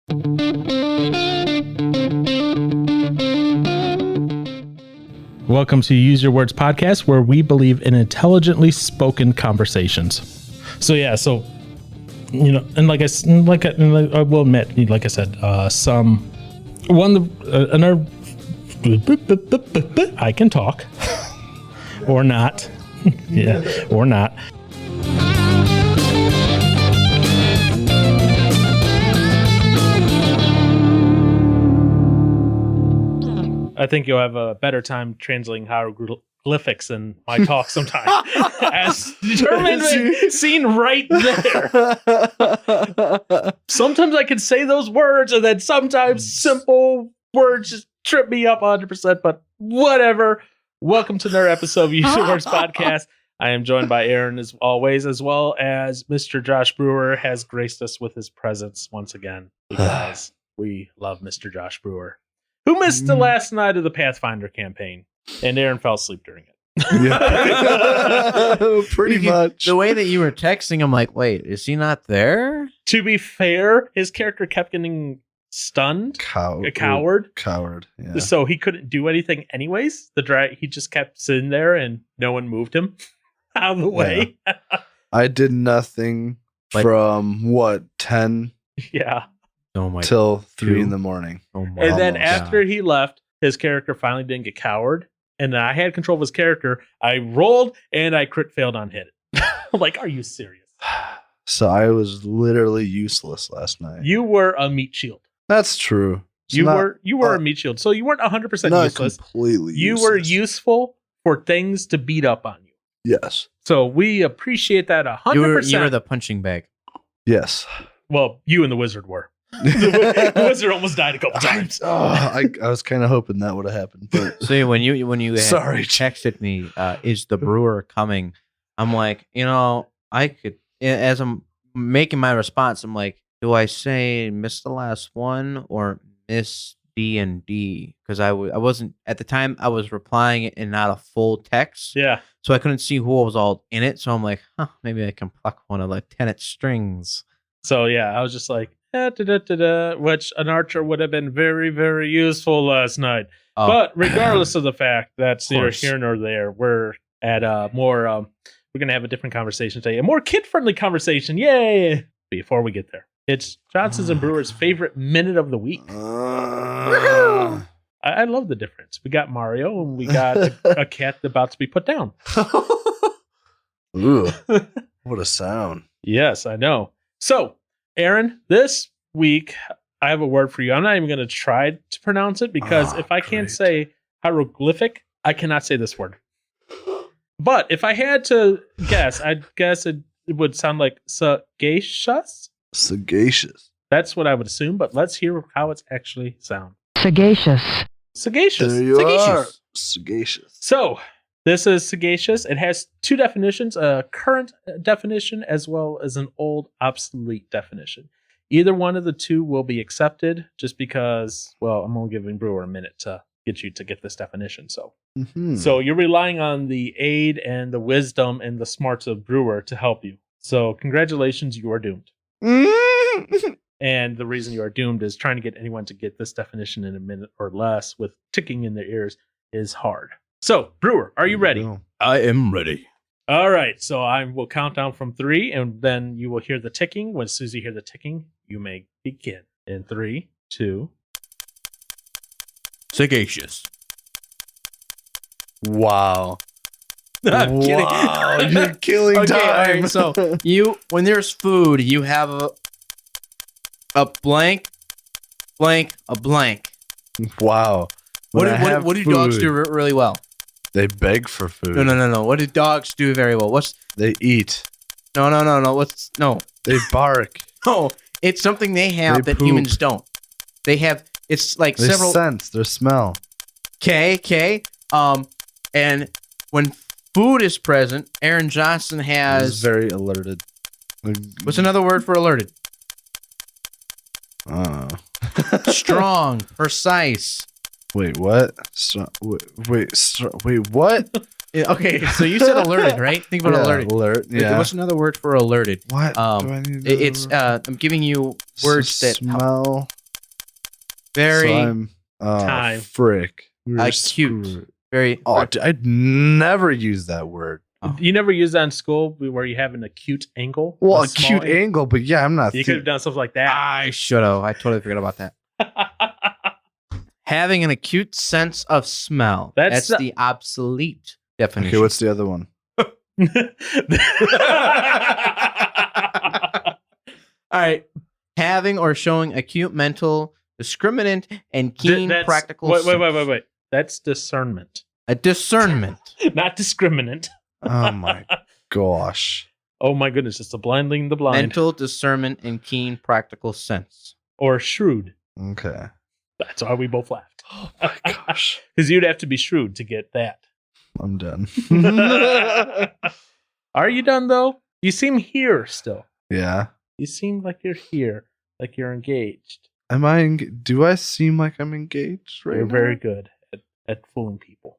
Welcome to Use Your Words podcast, where we believe in intelligently spoken conversations. So you know, and I will admit, like I said, I can talk, or not, yeah, or not. I think you'll have a better time translating hieroglyphics than my talk sometime. As determined, seen right there. Sometimes I can say those words, and then sometimes simple words just trip me up 100%, but whatever. Welcome to another episode of Use Your Words podcast. I am joined by Aaron as always, as well as Mr. Josh Brewer has graced us with his presence once again, because we love Mr. Josh Brewer, who missed the last night of the Pathfinder campaign, and Aaron fell asleep during it. Yeah. Pretty much. The way that you were texting, I'm like, wait, is he not there? To be fair, his character kept getting stunned. A coward. Coward, yeah. So he couldn't do anything anyways. He just kept sitting there, and no one moved him out of the way. Yeah. I did nothing from, 10? Yeah. Till 3 in the morning. And then after he left, his character finally didn't get coward, and I had control of his character. I rolled and I crit failed on hit. I'm like, are you serious? So I was literally useless last night. You were a meat shield. That's true. You were a meat shield. So you weren't 100% not useless. Completely you useless. were useful for things to beat up on you. Yes. So we appreciate that 100%. You were the punching bag. Yes. Well, you and the wizard were. The wizard almost died a couple times. I was kind of hoping that would have happened. But See, when you Sorry. texted me, is the brewer coming? I'm like, I could, as I'm making my response, I'm like, do I say miss the last one or miss D&D? Because I wasn't, at the time, I was replying it in not a full text. Yeah. So I couldn't see who was all in it. So I'm like, maybe I can pluck one of Lieutenant Strings. So yeah, I was just like, which an archer would have been very, very useful last night. Oh. But regardless of the fact that's neither here nor there, we're at we're going to have a different conversation today. A more kid-friendly conversation. Yay! Before we get there, it's Johnson's and Brewer's favorite minute of the week. I love the difference. We got Mario and we got a cat about to be put down. Ooh, what a sound. Yes, I know. So, Aaron, this week I have a word for you. I'm not even going to try to pronounce it because if I can't say hieroglyphic, I cannot say this word. But if I had to guess, I'd guess it would sound like sagacious. Sagacious. That's what I would assume, but let's hear how it's actually sound. Sagacious. Sagacious. There you Sagacious. are. Sagacious. So, this is sagacious. It has two definitions, a current definition as well as an old obsolete definition. Either one of the two will be accepted just because, well, I'm only giving Brewer a minute to get you to get this definition. So you're relying on the aid and the wisdom and the smarts of Brewer to help you. So congratulations, you are doomed. And the reason you are doomed is trying to get anyone to get this definition in a minute or less with ticking in their ears is hard. So, Brewer, are you ready? I am ready. All right. So I will count down from 3, and then you will hear the ticking. When as soon as you hear the ticking, you may begin. In 3, 2. Sagacious. Wow. I'm kidding. Wow, you're killing Okay, time. all right, so when there's food, you have a blank, a blank. Wow. What do dogs do really well? They beg for food. No. What do dogs do very well? They eat. No. They bark. No, it's something they have They that poop. humans don't. They have. It's like Their several. sense, their smell. Okay. And when food is present, Aaron Johnson Is has. very alerted. What's another word for alerted? Strong, precise. Wait, what? Wait, what? Yeah, okay, so you said alerted, right? Think about alerted. Alert. Yeah. What's another word for alerted? What? Do I need to It's I'm giving you words that smell. Very So I'm Time. frick. We're acute. screwed. Very. Oh, I'd never use that word. Oh. You never use that in school where you have an acute angle? Well, A small acute angle, but yeah, I'm not. You could have done stuff like that. I should have. I totally forgot about that. Having an acute sense of smell. That's That's the obsolete definition. Okay, what's the other one? All right. Having or showing acute mental, discriminant, and keen That's- practical Wait. That's discernment, a discernment. not discriminant. Oh my gosh. Oh my goodness, it's the blind leading the blind. Mental discernment and keen practical sense. Or shrewd. Okay. That's why we both laughed. Oh my gosh. Because you'd have to be shrewd to get that. I'm done. Are you done though? You seem here still. Yeah. You seem like you're here, like you're engaged. Am I? Do I seem like I'm engaged right You're now? very good at fooling people.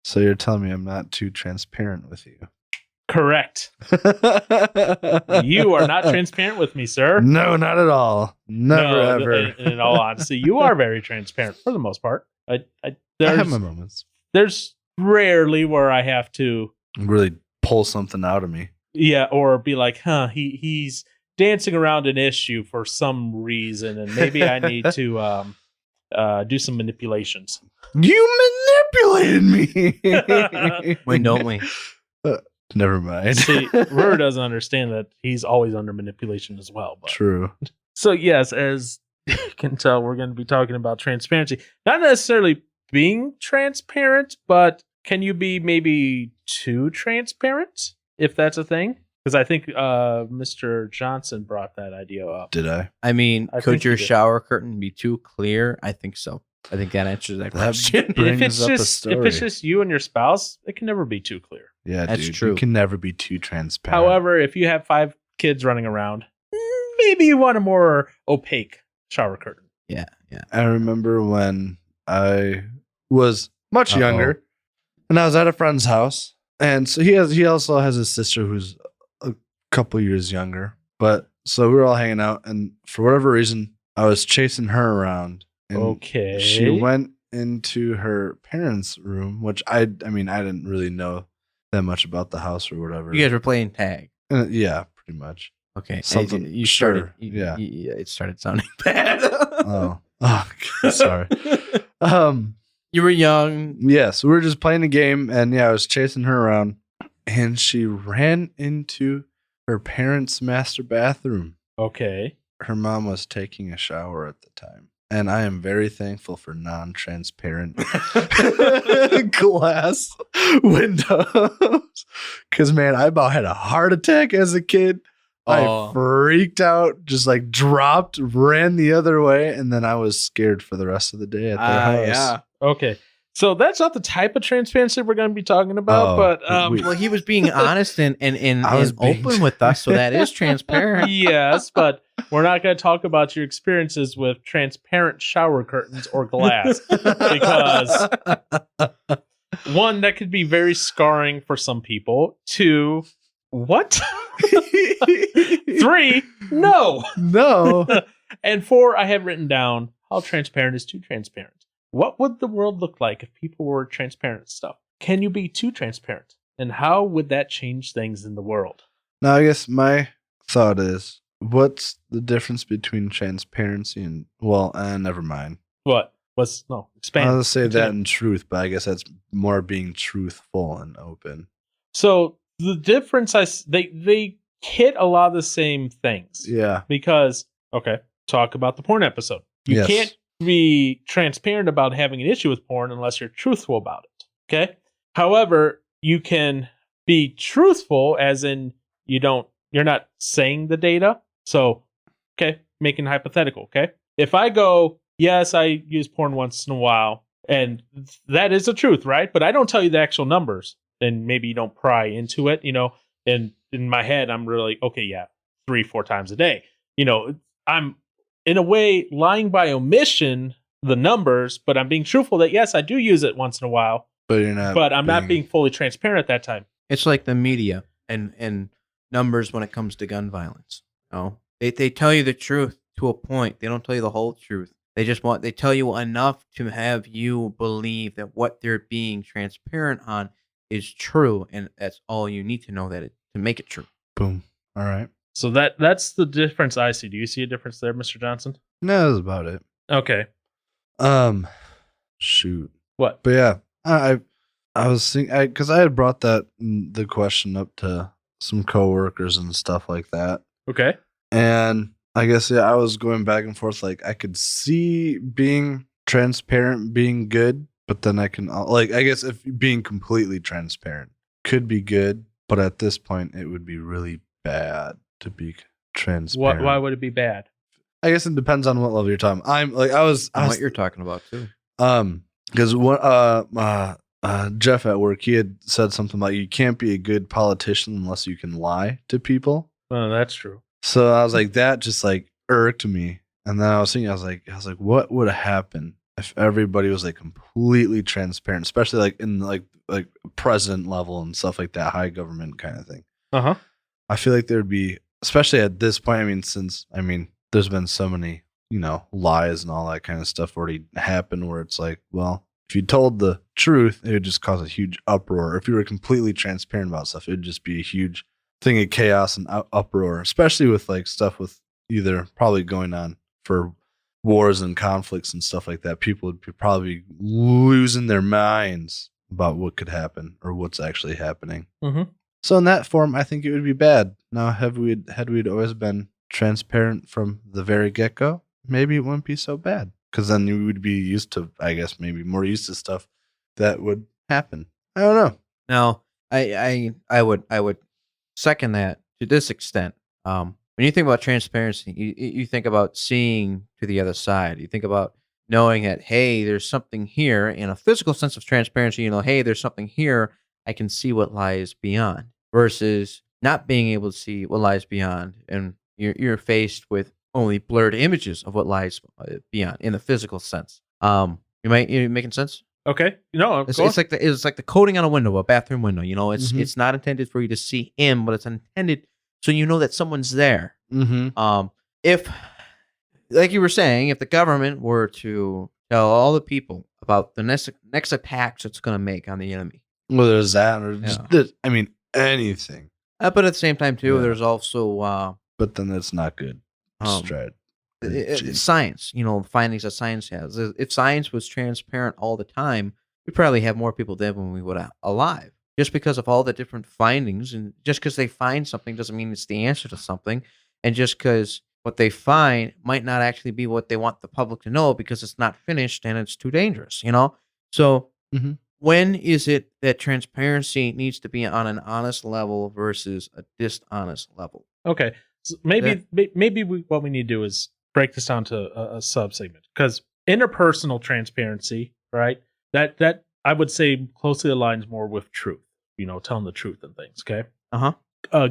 So you're telling me I'm not too transparent with you? Correct. You are not transparent with me, sir. No, not at all. Never No, ever. In all honesty, you are very transparent for the most part. I have There's my moments. rarely where I have to, Really pull something out of me. or be like, he's dancing around an issue for some reason, and maybe I need to do some manipulations. You manipulated me. Wait, don't we? Never mind. See, Rur doesn't understand that he's always under manipulation as well. But. True. So yes, as you can tell, we're going to be talking about transparency. Not necessarily being transparent, but can you be maybe too transparent, if that's a thing? Because I think Mr. Johnson brought that idea up. Did I? I mean, I could think your you did. shower curtain be too clear? I think so. I think that answers that question. brings If it's up a if it's story. just you and your spouse, it can never be too clear. Yeah, That's dude. true. You can never be too transparent. However, if you have 5 kids running around, maybe you want a more opaque shower curtain. Yeah. I remember when I was much Uh-oh. younger, and I was at a friend's house, and so he also has a sister who's a couple years younger. But so we were all hanging out, and for whatever reason, I was chasing her around. And Okay. she went into her parents' room, which I didn't really know that much about the house or whatever. You guys were playing tag. Yeah, pretty much. Okay. Something- You started. sure, yeah. It started sounding bad. Oh, okay, sorry. You were young. Yeah, so we were just playing a game, and yeah, I was chasing her around, and she ran into her parents' master bathroom. Okay. Her mom was taking a shower at the time, and I am very thankful for non-transparent glass windows. Because, man, I about had a heart attack as a kid. Oh. I freaked out, just like dropped, ran the other way, and then I was scared for the rest of the day at their house. Okay. So that's not the type of transparency we're going to be talking about, Oh, but Well, he was being honest and I was being- open with us, so that is transparent. yes, but we're not going to talk about your experiences with transparent shower curtains or glass because 1, that could be very scarring for some people. 2, what? 3, no. No. And 4, I have written down how transparent is too transparent. What would the world look like if people were transparent and stuff? Can you be too transparent? And how would that change things in the world? Now, I guess my thought is, what's the difference between transparency and, never mind. What? I Expand. was going to say that Expand. in truth, but I guess that's more being truthful and open. So the difference, they hit a lot of the same things. Yeah. Because, okay, talk about the porn episode. You Yes. can't be transparent about having an issue with porn unless you're truthful about it. Okay? However, you can be truthful as in you're not saying the data. So, okay, making hypothetical, okay? If I go, yes, I use porn once in a while, and that is the truth, right? But I don't tell you the actual numbers, then maybe you don't pry into it, and in my head, I'm really, okay, yeah, 3-4 times a day. I'm in a way lying by omission the numbers, but I'm being truthful that yes, I do use it once in a while, But you're not. but I'm not being fully transparent at that time. It's like the media and numbers when it comes to gun violence. They tell you the truth to a point. They don't tell you the whole truth. They tell you enough to have you believe that what they're being transparent on is true, and that's all you need to know to make it true. Boom. All right. So that's the difference I see. Do you see a difference there, Mr. Johnson? No, that's about it. Okay. Shoot. What? But yeah, I was thinking, because I had brought the question up to some coworkers and stuff like that. Okay. And I guess, yeah, I was going back and forth. Like, I could see being transparent being good, but then I can, like, I guess if being completely transparent could be good, but at this point, it would be really bad to be transparent. Why would it be bad? I guess it depends on what level you're talking. I'm like, I was what you're talking about too. Because Jeff at work, he had said something like, you can't be a good politician unless you can lie to people. Oh, that's true. So I was like, that just like irked me. And then I was thinking, I was like, what would happen if everybody was like completely transparent, especially like in like president level and stuff like that, high government kind of thing. Uh-huh. I feel like there'd be, especially at this point, there's been so many, lies and all that kind of stuff already happen where it's like, well, if you told the truth, it would just cause a huge uproar. If you were completely transparent about stuff, it would just be a huge thing of chaos and uproar, especially with like stuff with either probably going on for wars and conflicts and stuff like that. People would be probably losing their minds about what could happen or what's actually happening. Mm-hmm. So in that form, I think it would be bad. Now, had we always been transparent from the very get-go, maybe it wouldn't be so bad. Because then you would be used to, I guess, maybe more used to stuff that would happen. I don't know. Now, I would second that to this extent. When you think about transparency, you think about seeing to the other side. You think about knowing that, hey, there's something here. In a physical sense of transparency, hey, there's something here. I can see what lies beyond. Versus not being able to see what lies beyond, and you're faced with only blurred images of what lies beyond in the physical sense. You making sense? Okay. No, it's like the coating on a window, a bathroom window. It's not intended for you to see in, but it's intended so you know that someone's there. Mm-hmm. If, like you were saying, if the government were to tell all the people about the next attacks it's going to make on the enemy, well, there's that, or just anything. But at the same time, too, there's also. But then that's not good. Science, findings that science has. If science was transparent all the time, we'd probably have more people dead when we would alive. Just because of all the different findings, and just because they find something doesn't mean it's the answer to something, and just because what they find might not actually be what they want the public to know because it's not finished and it's too dangerous. So when is it that transparency needs to be on an honest level versus a dishonest level? Okay. So maybe what we need to do is break this down to a sub-segment, because interpersonal transparency, right? That I would say closely aligns more with truth, telling the truth and things. Okay.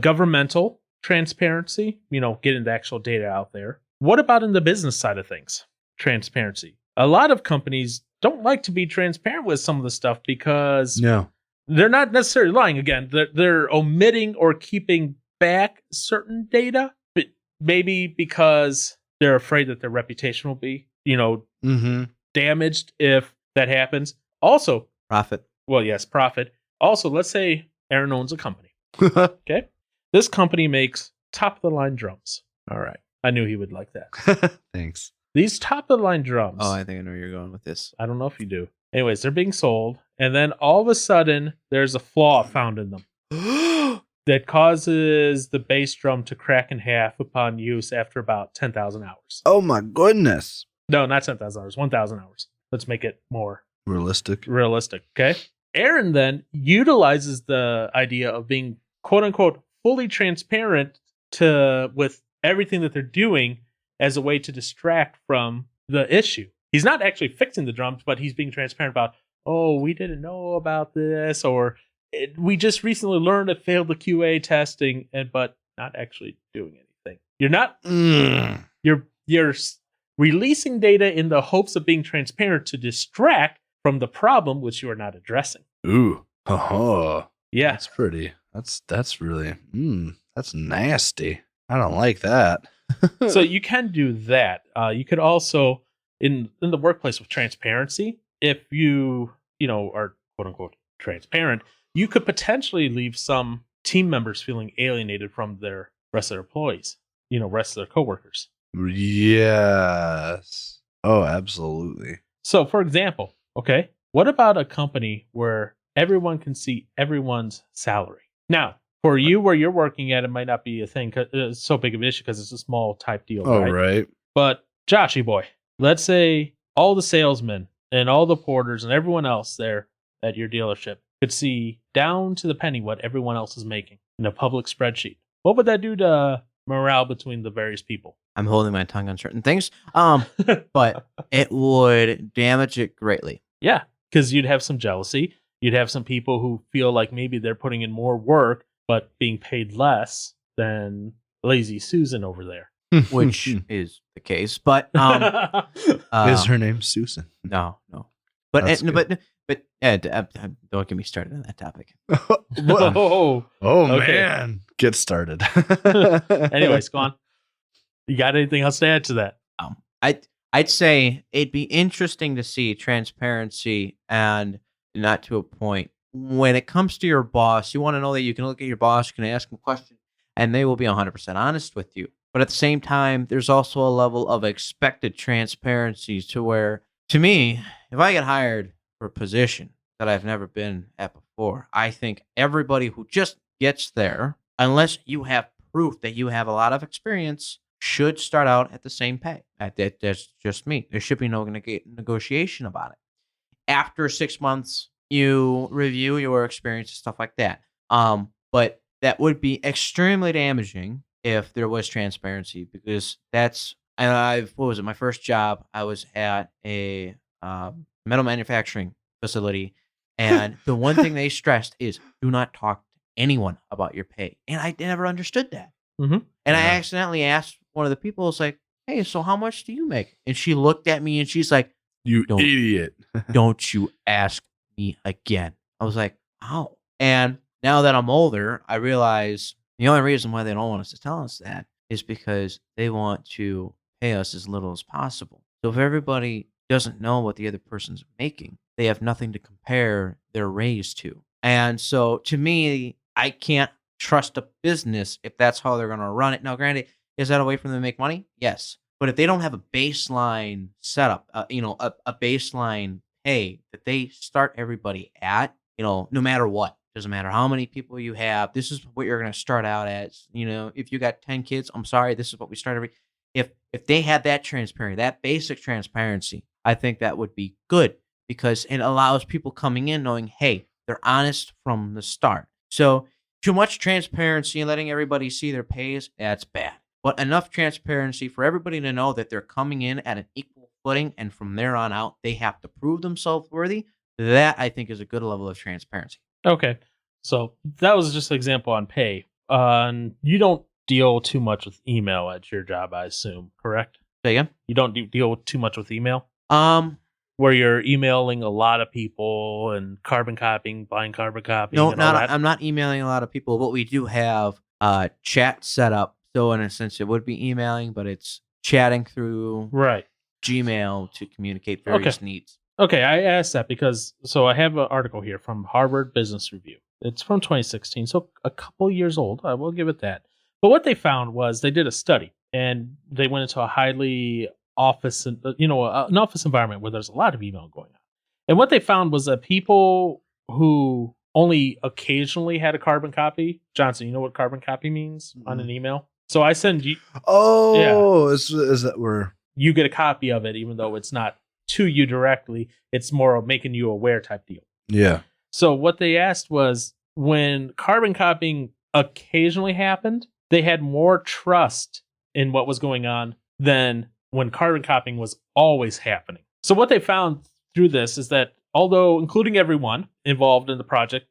Governmental transparency, getting the actual data out there. What about in the business side of things? Transparency. A lot of companies don't like to be transparent with some of the stuff because they're not necessarily lying. Again, they're omitting or keeping back certain data, but maybe because they're afraid that their reputation will be, damaged if that happens. Also, profit. Well, yes, profit. Also, let's say Aaron owns a company. Okay. This company makes top of the line drums. All right. I knew he would like that. Thanks. These top of the line drums. Oh, I think I know where you're going with this. I don't know if you do. Anyways, they're being sold, and then all of a sudden, there's a flaw found in them that causes the bass drum to crack in half upon use after about 10,000 hours. Oh my goodness. No, not 10,000 hours, 1,000 hours. Let's make it more realistic. Okay. Aaron then utilizes the idea of being quote unquote fully transparent with everything that they're doing as a way to distract from the issue. He's not actually fixing the drums, but he's being transparent about, we didn't know about this, or we just recently learned it failed the QA testing, but not actually doing anything. You're not. You're releasing data in the hopes of being transparent to distract from the problem which you are not addressing. Ooh. Yeah. That's pretty. That's really. That's nasty. I don't like that. So you can do that. You could also in the workplace with transparency, if you are quote unquote transparent, you could potentially leave some team members feeling alienated from their rest of their employees, rest of their coworkers. Yes. Oh, absolutely. So, for example, okay, what about a company where everyone can see everyone's salary? Now, for you where you're working at, it might not be a thing. It's so big of an issue because it's a small type deal, Oh, right? right. But Joshy boy, let's say all the salesmen and all the porters and everyone else there at your dealership could see down to the penny what everyone else is making in a public spreadsheet. What would that do to morale between the various people? I'm holding my tongue on certain things. But it would damage it greatly. Yeah, because you'd have some jealousy. You'd have some people who feel like maybe they're putting in more work, but being paid less than lazy Susan over there. Which is the case. But is her name Susan? No. But That's but don't get me started on that topic. Whoa. Okay. Man, get started. Anyways, go on. You got anything else to add to that? I'd say it'd be interesting to see transparency, and not to a point. When it comes to your boss, you want to know that you can look at your boss, you can ask them a question, and they will be 100% honest with you. But at the same time, there's also a level of expected transparency to where, to me, if I get hired for a position that I've never been at before, I think everybody who just gets there, unless you have proof that you have a lot of experience, should start out at the same pay. That's just me. There should be no negotiation about it. After 6 months, you review your experience and stuff like that. But that would be extremely damaging if there was transparency, because my first job, I was at a metal manufacturing facility, and the one thing they stressed is do not talk to anyone about your pay. And I never understood that. Mm-hmm. And I accidentally asked one of the people, I was like, hey, so how much do you make? And she looked at me and she's like, You idiot. don't you ask me again. I was like, oh. And now that I'm older, I realize the only reason why they don't want us to tell us that is because they want to pay us as little as possible. So if everybody doesn't know what the other person's making, they have nothing to compare their raise to. And so to me, I can't trust a business if that's how they're going to run it. Now, granted, is that a way for them to make money? Yes. But if they don't have a baseline setup, a baseline pay that they start everybody at, no matter what, doesn't matter how many people you have, this is what you're going to start out as. If you got 10 kids, I'm sorry, this is what we start every. If they had that transparency, that basic transparency, I think that would be good, because it allows people coming in knowing, hey, they're honest from the start. So too much transparency and letting everybody see their pays, that's bad. But enough transparency for everybody to know that they're coming in at an equal footing, and from there on out, they have to prove themselves worthy. That, I think, is a good level of transparency. Okay. So that was just an example on pay. You don't deal too much with email at your job, I assume, correct? Say again? You don't deal too much with email? Where you're emailing a lot of people and carbon copying, blind carbon copying. No, and all that? I'm not emailing a lot of people, but we do have chat set up. So in a sense, it would be emailing, but it's chatting through Gmail to communicate various needs. Okay, I asked that because, I have an article here from Harvard Business Review. It's from 2016, so a couple years old. I will give it that. But what they found was they did a study, and they went into a highly an office environment where there's a lot of email going on. And what they found was that people who only occasionally had a carbon copy, Johnson, you know what carbon copy means on an email? So I send you. Oh, is that where you get a copy of it, even though it's not to you directly? It's more of making you aware type deal. Yeah. So what they asked was, when carbon copying occasionally happened, they had more trust in what was going on than when carbon copying was always happening. So what they found through this is that, although including everyone involved in the project,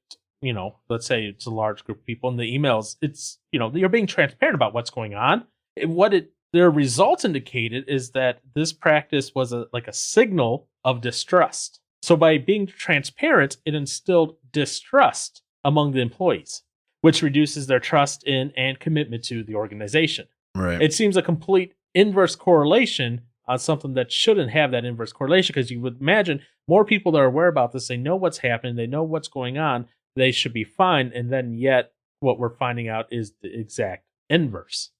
let's say it's a large group of people in the emails, it's, you're being transparent about what's going on. Their results indicated is that this practice was a signal of distrust. So by being transparent, it instilled distrust among the employees, which reduces their trust in and commitment to the organization. Right. It seems a complete inverse correlation on something that shouldn't have that inverse correlation, because you would imagine more people that are aware about this, they know what's happening, they know what's going on, they should be fine, and then yet what we're finding out is the exact inverse.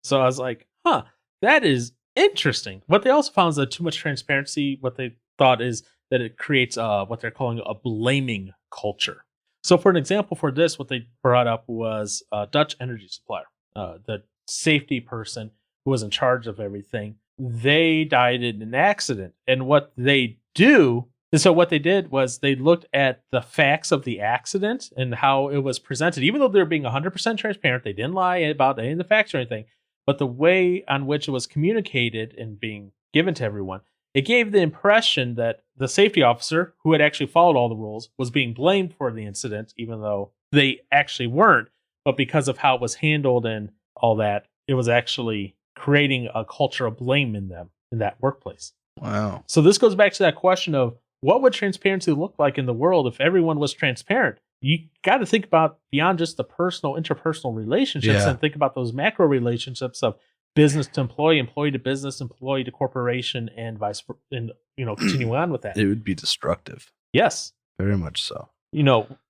So I was like, that is interesting. What they also found is that too much transparency, what they thought is that it creates what they're calling a blaming culture. So for an example for this, what they brought up was a Dutch energy supplier, the safety person who was in charge of everything. They died in an accident. And what they do, and so what they did was they looked at the facts of the accident and how it was presented. Even though they're being 100% transparent, they didn't lie about any of the facts or anything, but the way on which it was communicated and being given to everyone, it gave the impression that the safety officer, who had actually followed all the rules, was being blamed for the incident, even though they actually weren't. But because of how it was handled and all that, it was actually creating a culture of blame in them in that workplace. Wow. So this goes back to that question of what would transparency look like in the world if everyone was transparent? You got to think about beyond just the personal, interpersonal relationships and think about those macro relationships of business to employee, employee to business, employee to corporation, and vice versa, and continue on with that. It would be destructive. Yes. Very much so.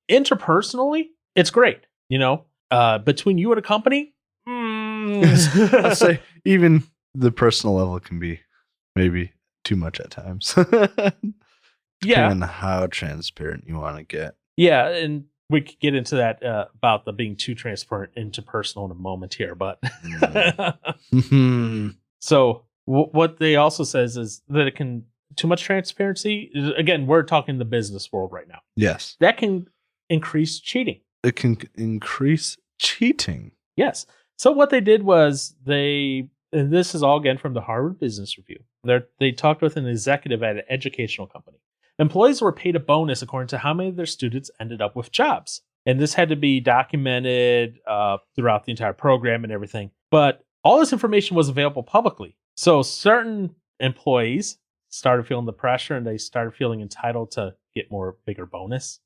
Interpersonally, it's great. Between you and a company, I'd say even the personal level can be maybe too much at times. Depending on how transparent you want to get. Yeah, and we could get into that about the being too transparent into personal in a moment here, but so what they also says is that it can too much transparency. Again, we're talking the business world right now. Yes, that can increase cheating. It can increase cheating. Yes. So what they did was and this is all again from the Harvard Business Review. They talked with an executive at an educational company. Employees were paid a bonus according to how many of their students ended up with jobs. And this had to be documented throughout the entire program and everything. But all this information was available publicly. So certain employees started feeling the pressure and they started feeling entitled to get bigger bonus,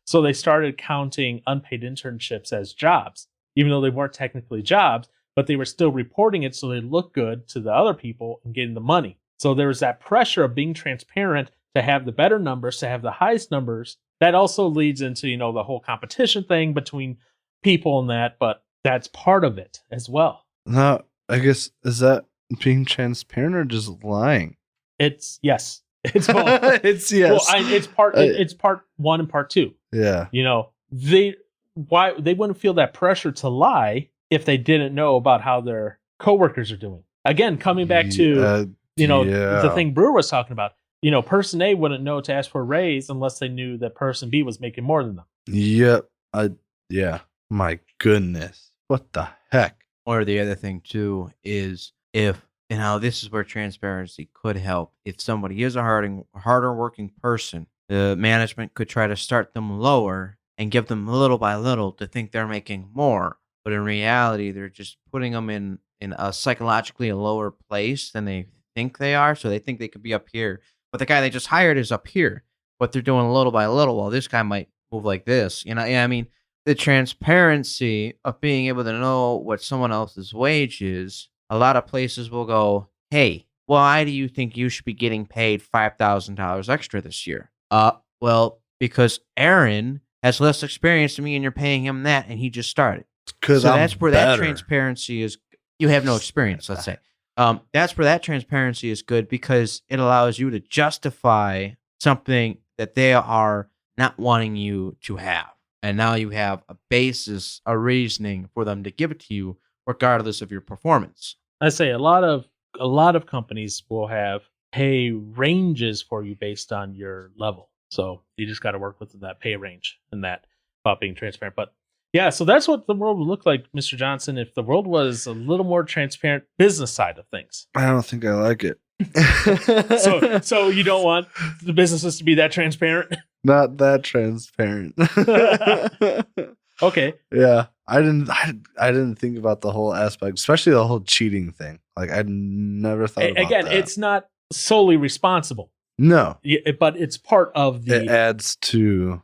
So they started counting unpaid internships as jobs, even though they weren't technically jobs, but they were still reporting it so they looked good to the other people and getting the money. So there was that pressure of being transparent to have the better numbers, to have the highest numbers. That also leads into, the whole competition thing between people and that, but that's part of it as well. Now, I guess, is that being transparent or just lying? It's yes. It's both. It's yes. Well, it's part one and part two. Yeah. They wouldn't feel that pressure to lie if they didn't know about how their coworkers are doing. Again, coming back to the thing Brewer was talking about. Person A wouldn't know to ask for a raise unless they knew that person B was making more than them. Yep. Yeah. My goodness. What the heck? Or the other thing too is this is where transparency could help. If somebody is a harder working person, the management could try to start them lower and give them little by little to think they're making more. But in reality, they're just putting them in a psychologically a lower place than they think they are. So they think they could be up here. But the guy they just hired is up here. But they're doing little by little. Well, this guy might move like this. The transparency of being able to know what someone else's wage is, a lot of places will go, hey, why do you think you should be getting paid $5,000 extra this year? Well, because Aaron has less experience than me and you're paying him that and he just started. So that's where that transparency is. You have no experience, let's say. That's where that transparency is good because it allows you to justify something that they are not wanting you to have. And now you have a basis, a reasoning for them to give it to you, regardless of your performance. I say a lot of companies will have pay ranges for you based on your level. So you just got to work within that pay range and that about being transparent. But yeah, so that's what the world would look like, Mr. Johnson, if the world was a little more transparent business side of things. I don't think I like it. So you don't want the businesses to be that transparent? Not that transparent. Okay. Yeah. I didn't think about the whole aspect, especially the whole cheating thing. Like I'd never thought about again, that. it's not solely responsible. No. But it's part of the... It adds to...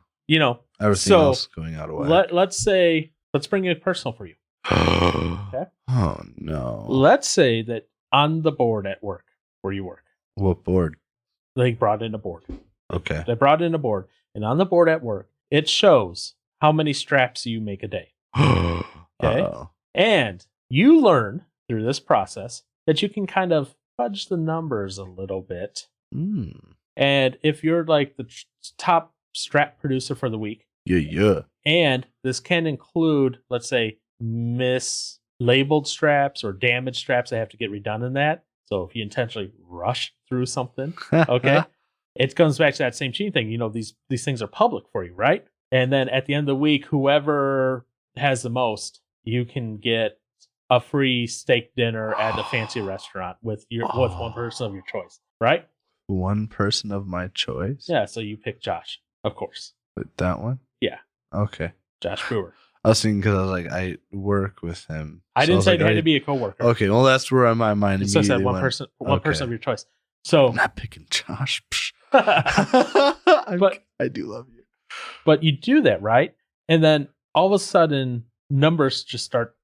everything else going out of way. Let's bring it personal for you. Okay. Oh no. Let's say that on the board at work, where you work, What board? they brought in a board. Okay. They brought in a board, and on the board at work, it shows how many straps you make a day. Okay. Uh-oh. And you learn through this process that you can kind of fudge the numbers a little bit. Mm. And if you're like the top strap producer for the week, Yeah. and this can include, let's say, mislabeled straps or damaged straps that have to get redone in that. So if you intentionally rush through something, okay, it comes back to that same cheating thing. You know, these things are public for you, right? And then at the end of the week, whoever has the most, you can get a free steak dinner at a fancy restaurant with one person of your choice, right? One person of my choice? Yeah, so you pick Josh, of course. But that one? Yeah. Okay. Josh Brewer. I was thinking because I was like, I work with him. I So didn't was say like, it had to be a coworker. Okay, well, that's where my mind It says that immediately one went. person Okay. of your choice. So I'm not picking Josh. but I do love you. but you do that, right? And then all of a sudden numbers just start,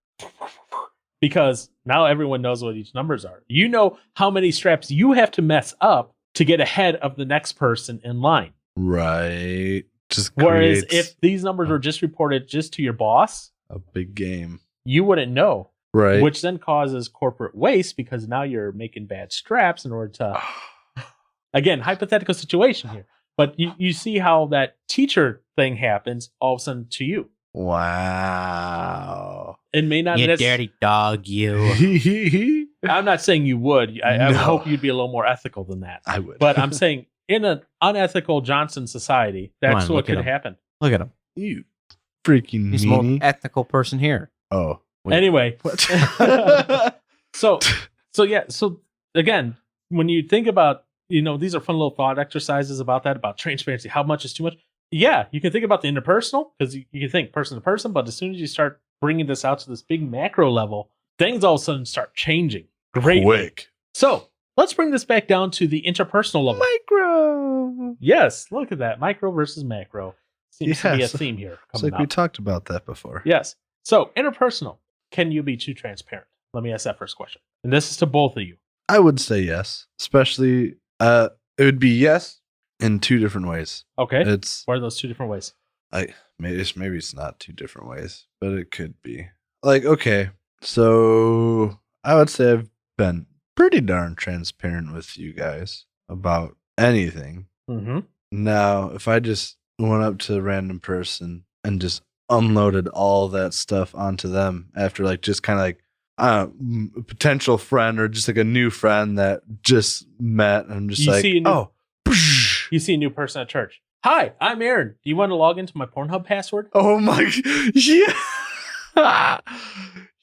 because now everyone knows what each numbers are. You know how many straps you have to mess up to get ahead of the next person in line. Right. Just Whereas creates if these numbers were just reported just to your boss, a big game. you wouldn't know. Right. Which then causes corporate waste, because now you're making bad straps in order to, again, hypothetical situation here. But you see how that teacher thing happens all of a sudden to you. Wow. It may not You dirty dog, you. I'm not saying you would. I would No. hope you'd be a little more ethical than that. I would. But I'm saying in an unethical Johnson society, Come that's on, what look at could him. happen. Look at him. You freaking He's the most meanie. ethical person here. Oh. Wait. Anyway, What? so again, when you think about, these are fun little thought exercises about that, about transparency, how much is too much. Yeah, you can think about the interpersonal, because you can think person to person, but as soon as you start bringing this out to this big macro level, things all of a sudden start changing greatly. Quick. So let's bring this back down to the interpersonal level. Micro. Yes, look at that. Micro versus macro. Seems to be a Yes. theme here It's coming like we up. talked about that before. Yes. So interpersonal. Can you be too transparent? Let me ask that first question. And this is to both of you. I would say yes. Especially, it would be yes in two different ways. Okay. It's What are those two different ways? maybe it's not two different ways, but it could be. Like, okay, so I would say I've been pretty darn transparent with you guys about anything. Mm-hmm. Now, if I just went up to a random person and just unloaded all that stuff onto them after, like, just kind of like a potential friend or just like a new friend that just met, and I'm just You like, see a new- oh, You see a new person at church. Hi, I'm Aaron. Do you want to log into my Pornhub password? oh my, yeah.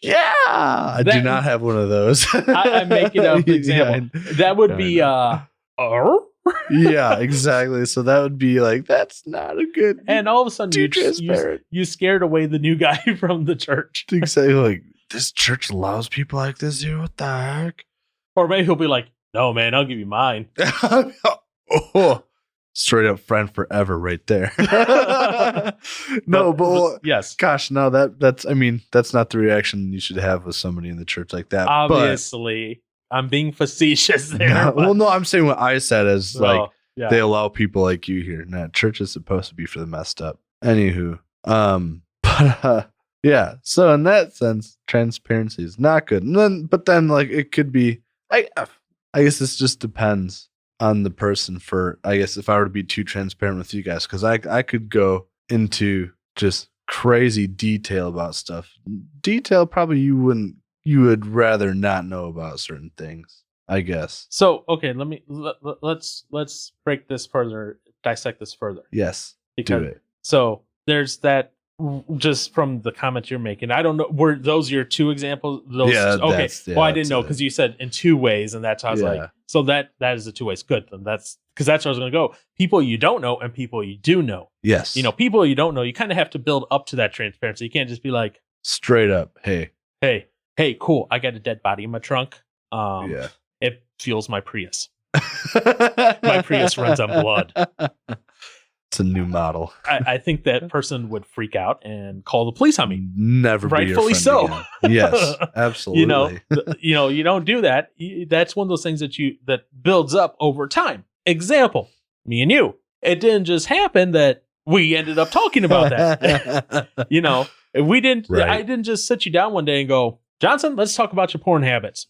Yeah, I do That- not have one of those. I'm making up the example. That would be yeah, exactly. So that would be like, that's not a good. and all of a sudden too you transparent. you scared away the new guy from the church. Exactly, like, this church allows people like this here. What the heck? Or maybe he'll be like, no, man, I'll give you mine. Oh, straight up friend forever, right there. No, but yes, gosh, no, that's. I mean, that's not the reaction you should have with somebody in the church like that. obviously. I'm being facetious But, there. no, but- well, no, I'm saying what I said as like. Oh, yeah. They allow people like you here. Nah, church is supposed to be for the messed up. Anywho, but yeah. So in that sense, transparency is not good. But then, like, it could be. I guess this just depends on the person. For I guess if I were to be too transparent with you guys, because I could go into just crazy detail about stuff. Detail probably you would rather not know about certain things. I guess. So okay, let's break this further, dissect this further. Yes. Because Do it. so there's that. Just from the comments you're making, I don't know. Were those your two examples? Those, Yeah, okay. that's- yeah, Well, I didn't that's know it. because you said in two ways, and that's how I was Yeah. like. So that is the two ways. Good. Then that's because that's where I was going to go. People you don't know and people you do know. Yes. People you don't know. You kind of have to build up to that transparency. You can't just be like, Straight up. Hey. hey, cool. I got a dead body in my trunk. Yeah. It fuels my Prius. My Prius runs on blood. It's a new model. I think that person would freak out and call the police on me. Never be your Rightfully friend so. again. Yes, absolutely. You don't do that. That's one of those things that builds up over time. Example, me and you. It didn't just happen that we ended up talking about that. We didn't. Right. I didn't just sit you down one day and go, Johnson, let's talk about your porn habits.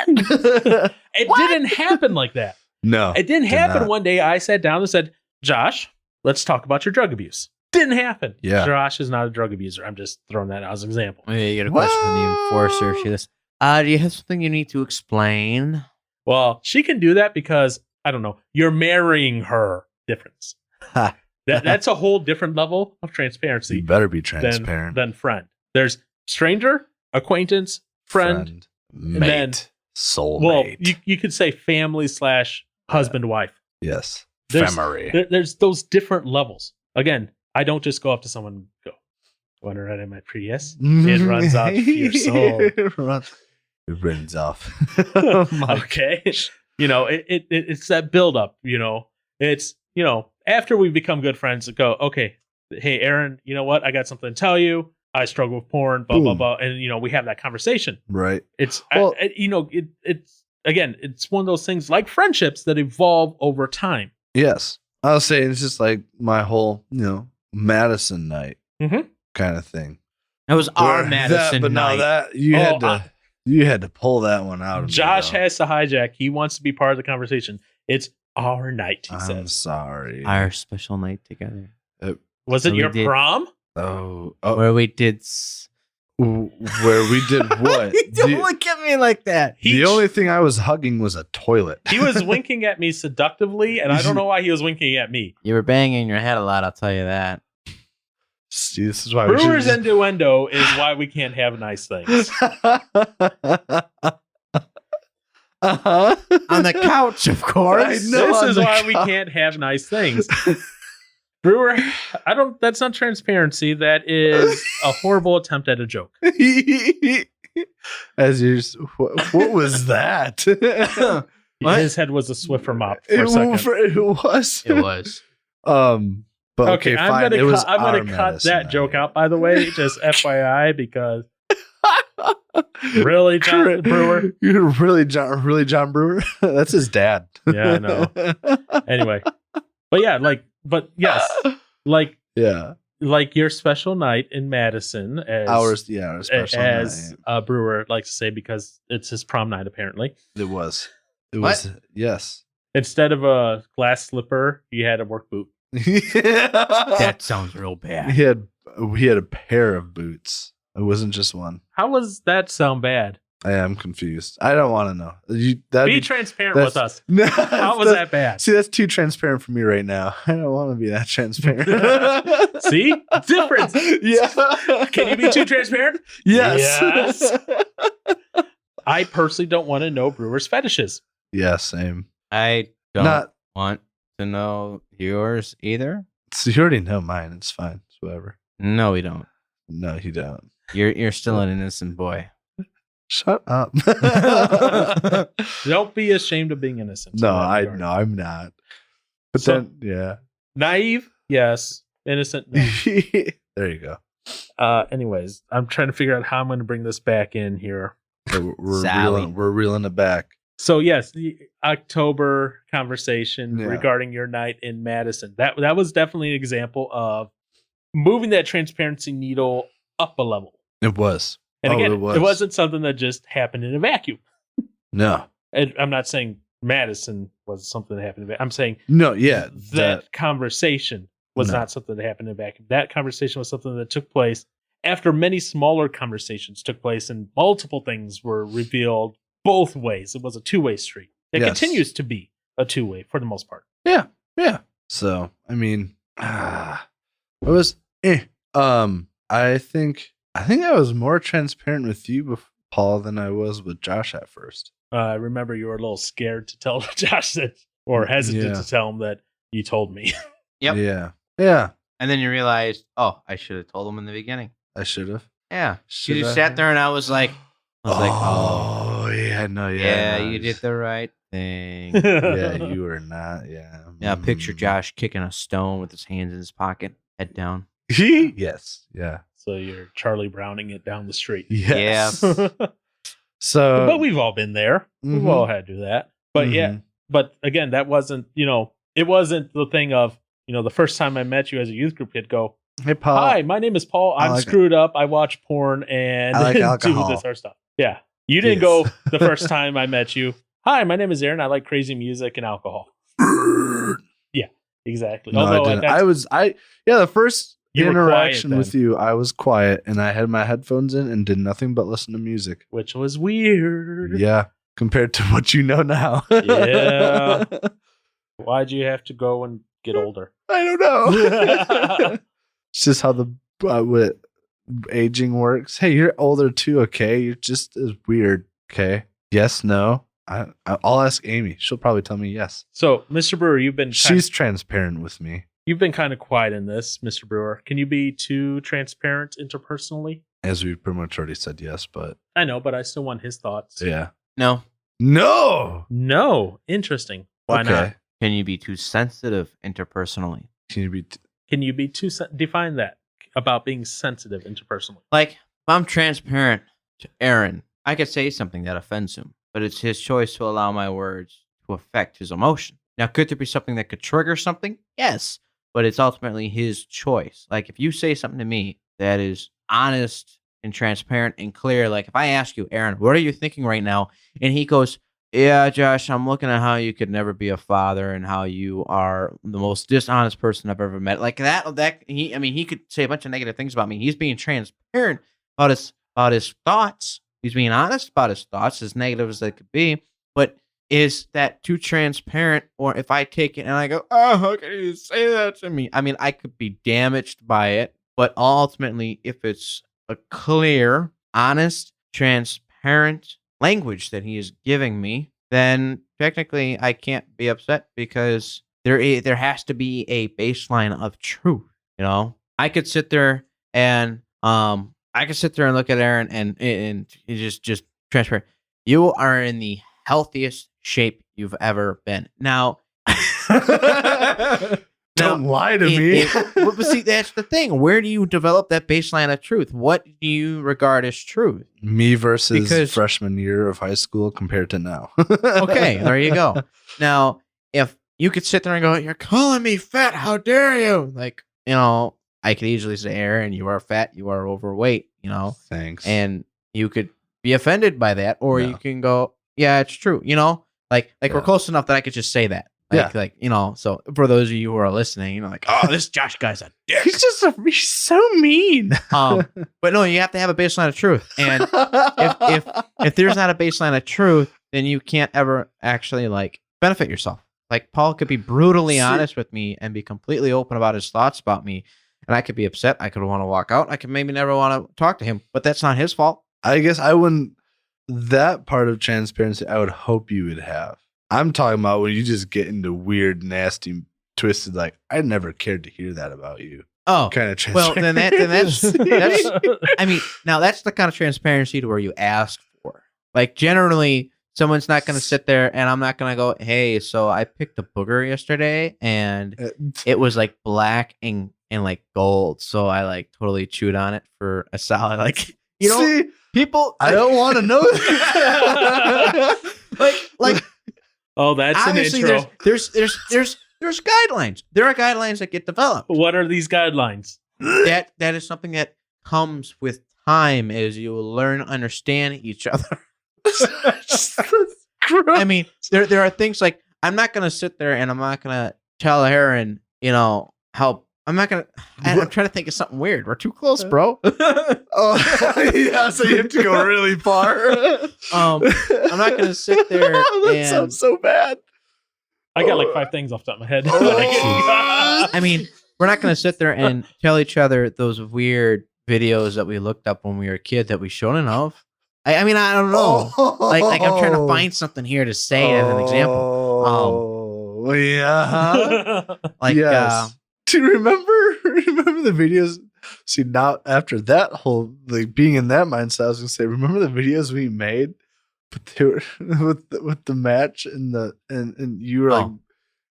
It didn't happen like that. No, It didn't happen not. one day. I sat down and said, Josh, let's talk about your drug abuse. Didn't happen. Yeah. Josh is not a drug abuser. I'm just throwing that out as an example. Yeah, you get a question from the enforcer. She goes, do you have something you need to explain? Well, she can do that because, I don't know, you're marrying her. Difference. That's a whole different level of You transparency better be transparent. than friend. There's stranger, acquaintance, friend. mate, then- soulmate. Well, you could say family / husband, wife. yes, There's- Femery. There's those different levels. Again, I don't just go up to someone and go, want to ride in my Prius? It runs off your soul. It runs off. Oh my Okay. It's that buildup, It's, after we become good friends, go, okay, hey, Aaron, you know what? I got something to tell you. I struggle with porn, blah, blah, Boom. blah. And, we have that conversation. Right. It's, Well- it's one of those things like friendships that evolve over time. Yes. I was saying it's just like my whole, Madison night Mhm. kind of thing. It was our Where Madison but night. now that you had to pull that one out of me, Josh though. has to hijack. He wants to be part of the conversation. It's our night, he I'm says. sorry. Our special night together. Was So it we your did- prom? Oh, Where we did... where we did what? Don't look at me like that. The only thing I was hugging was a toilet. He was winking at me seductively, and I don't know why he was winking at me. You were banging your head a lot,Ll tell you that. See, this is why we Brewer's should innuendo is why we can't have nice things. Uh-huh. On the couch, of course. I know. This on is the why we couch. can't have nice things. Brewer, that's not transparency. That is a horrible attempt at a joke. As you, what was that? What? His head was a Swiffer mop for a second. It was. It was. But okay, I'm fine. gonna cut that joke out, by the way, just FYI, because really, John Brewer? You're really John Brewer? That's his dad. Yeah, I know. Anyway, but yes, yeah. like your special night in Madison, as Our special as night. Brewer likes to say, because it's his prom night apparently. It was. What? Yes. Instead of a glass slipper, you had a work boot. That sounds real bad. He had a pair of boots. It wasn't just one. How was that sound bad? I am confused. I don't want to know. Be transparent with us. No, How was that bad? See, that's too transparent for me right now. I don't want to be that transparent. See? Difference. Yeah. Can you be too transparent? Yes. I personally don't want to know Brewer's fetishes. Yeah, same. I don't Not. want to know yours either. So you already know mine. It's fine. It's whatever. No, we don't. No, you don't. You're still an innocent boy. Shut up. Don't be ashamed of being innocent. No, in that regard. no, I'm not. But So- then, yeah. Naive? Yes. Innocent? No. There you go. Anyways, I'm trying to figure out how I'm going to bring this back in here. We're Sally. reeling it back. So yes, the October conversation Yeah. regarding your night in Madison. That was definitely an example of moving that transparency needle up a level. It was. And again, it was. it wasn't something that just happened in a vacuum. No. And I'm not saying Madison was something that happened in a vacuum. I'm saying No, yeah. that conversation was No. not something that happened in a vacuum. That conversation was something that took place after many smaller conversations took place and multiple things were revealed both ways. It was a two-way street. It Yes. continues to be a two-way for the most part. Yeah. So, I mean, it was I think I was more transparent with you, Paul, than I was with Josh at first. I remember you were a little scared to tell Josh that, or hesitant Yeah. to tell him that you told me. Yep. Yeah. And then you realized, oh, I should have told him in the beginning. I should have. Yeah. Should You I just sat have? there and I was like, Oh, yeah, no, yeah, no, you did the right anything. Yeah, you are not. Yeah. Yeah, picture Josh kicking a stone with his hands in his pocket, head down. Yes. Yeah. So you're Charlie Browning it down the street. Yes. But So, we've all been there. We've Mhm. all had to do that. But yeah, Mhm. but again, that wasn't, it wasn't the thing of, the first time I met you as a youth group kid, go, Hey, Paul. hi, my name is Paul. I I'm like- screwed up. I watch porn and I like do alcohol. this other stuff. Yeah. You didn't Yes. go the first time I met you. Hi, my name is Aaron. I like crazy music and alcohol. Yeah, exactly. No, I Although didn't. that's- The first You were interaction quiet with you, I was quiet and I had my headphones in and did nothing but listen to music. which was weird. Yeah. Compared to what you know now. Yeah. Why'd you have to go and get older? I don't know. It's just how the what aging works. Hey, you're older too, okay? You're just as weird, okay? Yes, no. I'll ask Amy. She'll probably tell me yes. So, Mr. Brewer, She's transparent with me, you've been kind of quiet in this, Mr. Brewer. Can you be too transparent interpersonally? as we pretty much already said yes, but I know, but I still want his thoughts. yeah. No. No. No, interesting. Why not? Can you be too sensitive interpersonally? Can you be? Can you be too define that about being sensitive interpersonally? Like, if I'm transparent to Aaron, I could say something that offends him, but it's his choice to allow my words to affect his emotion. Now, could there be something that could trigger something? Yes, but it's ultimately his choice. Like, if you say something to me that is honest and transparent and clear, like if I ask you, Aaron, what are you thinking right now? And he goes, yeah, Josh, I'm looking at how you could never be a father and how you are the most dishonest person I've ever met. Like he could say a bunch of negative things about me. He's being transparent about his thoughts. He's being honest about his thoughts, as negative as they could be. But is that too transparent? Or if I take it and I go, oh, how can you say that to me? I mean, I could be damaged by it. But ultimately, if it's a clear, honest, transparent language that he is giving me, then technically I can't be upset because there has to be a baseline of truth. You know, I could sit there and look at Aaron and he's just transparent. You are in the healthiest shape you've ever been. Now, Don't lie to me. But see, that's the thing. Where do you develop that baseline of truth? What do you regard as truth? Me versus Because- freshman year of high school compared to now. Okay, there you go. Now, if you could sit there and go, you're calling me fat, how dare you? Like, I could easily say, Aaron, you are fat, you are overweight, Thanks. and you could be offended by that, or No. you can go, yeah, it's true, like we're Yeah. close enough that I could just say that. So for those of you who are listening, like, oh, this Josh guy's a dick. he's so mean. But no, you have to have a baseline of truth. And if there's not a baseline of truth, then you can't ever actually benefit yourself. Like Paul could be brutally honest with me and be completely open about his thoughts about me. And I could be upset. I could want to walk out. I could maybe never want to talk to him, but that's not his fault. I guess I wouldn't. That part of transparency, I would hope you would have. I'm talking about when you just get into weird, nasty, twisted. Like I never cared to hear that about you. Oh, Kind of well, transparency. that's I mean, now that's the kind of transparency to where you ask for. Like generally, someone's not going to sit there and I'm not going to go, hey, so I picked a booger yesterday and it was like black and like gold. So I totally chewed on it for a solid, See, people. I don't want to know that. like Oh, that's an obviously intro. there's guidelines. There are guidelines that get developed. What are these guidelines? That is something that comes with time as you learn, understand each other. I mean, there are things like I'm not gonna sit there and I'm not gonna tell Aaron, how I'm not gonna. I'm trying to think of something weird. We're too close, bro. Oh, yeah. So you have to go really far. I'm not gonna sit there. That and, sounds so bad. I got like 5 things off the top of my head. Oh. I mean, we're not gonna sit there and tell each other those weird videos that we looked up when we were a kid that we shouldn't have. I mean, I don't know. Like I'm trying to find something here to say as an example. Oh, yeah. Like, yes. Do you remember the videos? See, now after that whole being in that mindset, I was gonna say, remember the videos we made But they were with the match and you were like, Oh.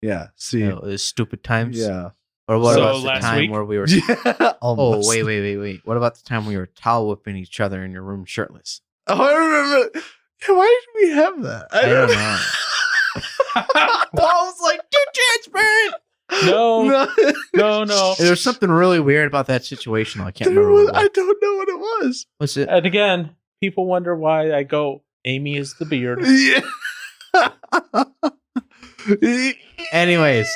yeah, see, Those stupid times. yeah, Or what So about the last time week? where we were? yeah. Oh, Almost. wait. What about the time we were towel whipping each other in your room shirtless? Oh, I remember. Yeah, why did we have that? I don't know. Paul was like, too transparent. No. no. No. There was something really weird about that situation. I can't There remember. was, What it I was. don't know what it was. Was it? And again, people wonder why I go, Amy is the beard. Yeah. Anyways,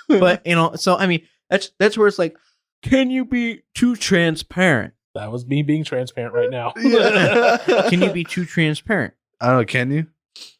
but so I mean, that's where it's like, can you be too transparent? That was me being transparent right now. Yeah. Can you be too transparent? I don't know. Can you?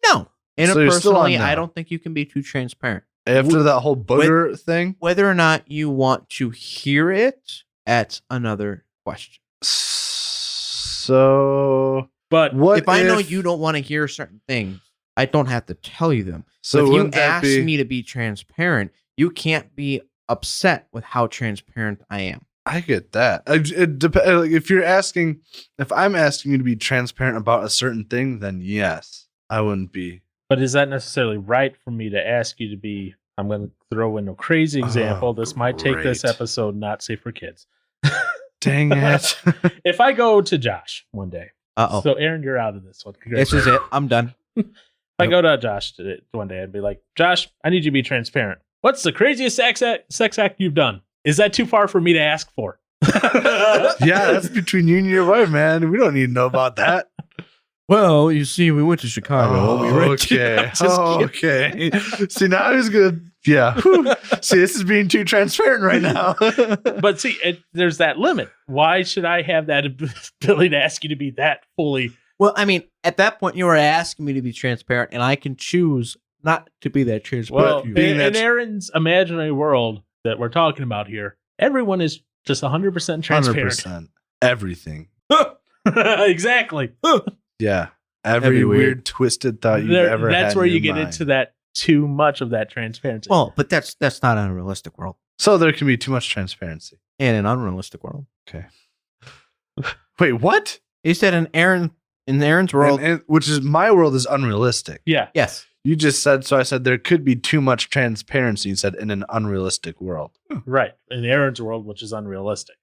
No. So you're still on Interpersonally, now. I don't think you can be too transparent. After that whole booger thing? Whether or not you want to hear it, that's another question. So But what If I know you don't want to hear certain things, I don't have to tell you them. So So if you wouldn't that ask be- me to be transparent, you can't be upset with how transparent I am. I get that. It like if I'm asking you to be transparent about a certain thing, then yes, I wouldn't be. But is that necessarily right for me to ask you to be? I'm going to throw in a crazy example. Oh, this might take this great. episode not safe for kids. Dang it. If I go to Josh one day, Uh-oh. so Aaron, you're out of this one. This is it. I'm done. If I go to Josh one day, I'd be like, Josh, I need you to be transparent. What's the craziest sex act you've done? Is that too far for me to ask for? Yeah, that's between you and your wife, man. We don't need to know about that. Well, you see, we went to Chicago. Okay. Okay. See, now he's good. Yeah. Whew. See, this is being too transparent right now. But see, there's that limit. Why should I have that ability to ask you to be that fully? Well, I mean, at that point, you were asking me to be transparent, and I can choose not to be that transparent. Well, to you. in Aaron's imaginary world that we're talking about here, everyone is just 100% transparent. 100%. Everything. Exactly. Yeah. That'd Every be weird, weird. twisted thought you've ever had. That's where in you your get mind. into that too much of that transparency. Well, but that's not in a realistic world. So there can be too much transparency. In an unrealistic world. Okay. Wait, what? He said in Aaron's world. Which is my world is unrealistic. yeah. Yes. You just said so. I said there could be too much transparency. You said in an unrealistic world. Right. In Aaron's world, which is unrealistic.